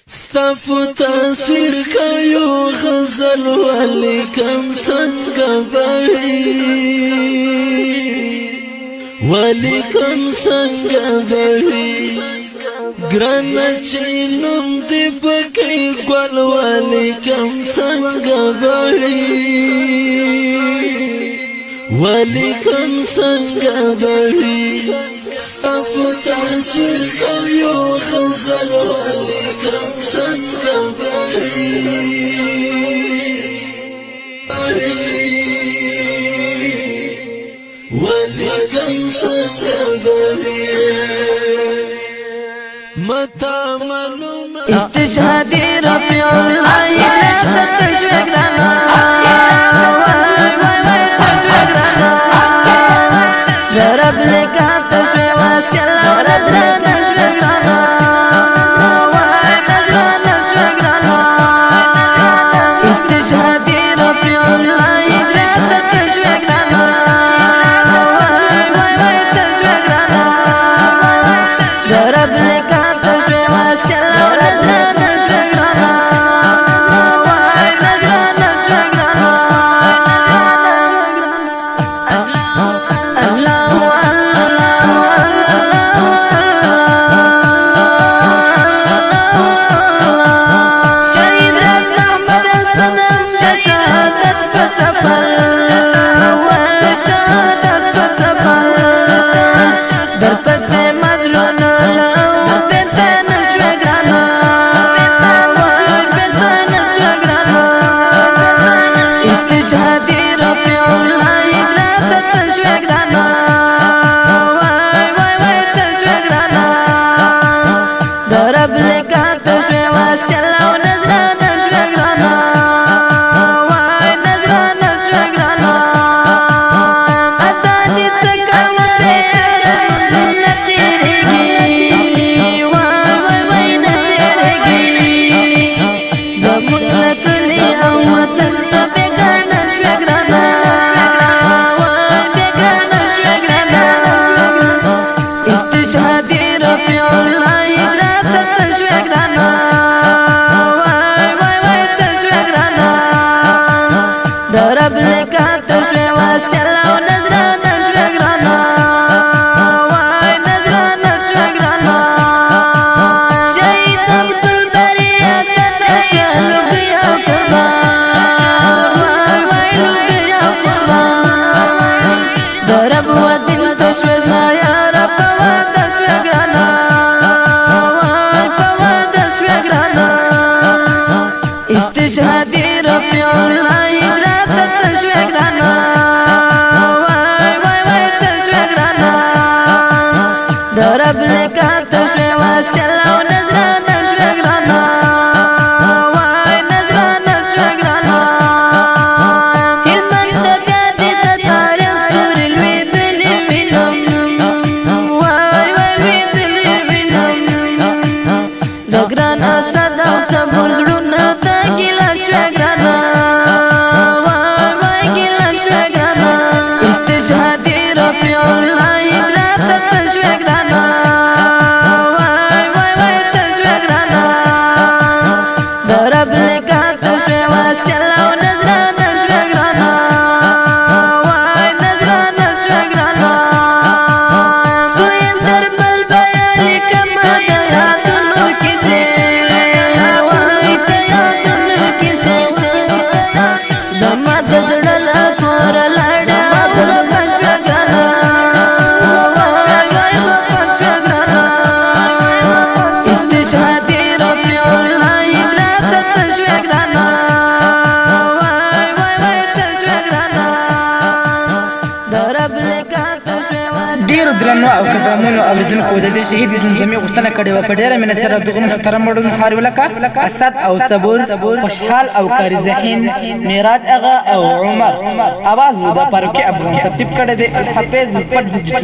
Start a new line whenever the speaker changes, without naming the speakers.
ستاسو تصویر کایو غزل ولیکم څنګه بهي ولیکم څنګه بهي ګران چینم دی پکې ګل ولیکم څنګه بهي ولیکم څنګه بهي ستاسو تصویر کایو غزل ولیکم څنګه بهي ولیکم څنګه بهي متا معلوم
استشهادي رفيع الله لا تشوق لنا جرب لك تشوق وسلا ونزل تشوق لنا استشهادي رفيع الله لا تشوق لنا جرب لك ضرب لك تشوي وسلا ونزرة نشوي قرانا واي نزرة نشوي قرانا شهيد عبد البرية ستشوي لقيا قربان واي لقيا قربان ضرب ودن تشوي ما يا رب وتشوي قرانا واي فوتشوي قرانا استشهادي رفيع الله تشوق لنا واي تشوق لنا ضرب لك تشوي وسلا ونزرة نشوق لنا واي نزرة نشوق لنا المنطقة دي تاريخ سور الويد اللي منهم واي ويد اللي منهم لقران أسد أو صبر زلونا تاكي لشوق لنا استشهادي رفيع الله لا تشوق لنا واي تشوق لنا ضرب لك تشوي وسلا ونزرة نشوق لنا واي نزرة نشوق لنا سوين درب البيالي كما دهاتن وكسي واي تياتن وكسي لما تزرد الأكور الأرض استشهادي رفيع الله لا تشوق لنا واي تشوق لنا ضرب لك تشوي
ډیر درنو او قدمونو اوریدونکو د دې شهید زمزمې غوښتنه کړې وه په ډېره مینه سره دغه محترم مړون هار ولکه اسد او صبور خوشحال او کاری ذهین میراج اغا او عمر اواز د پاروکي افغان ترتیب کړی دی الحافظ پټ ډیجیټل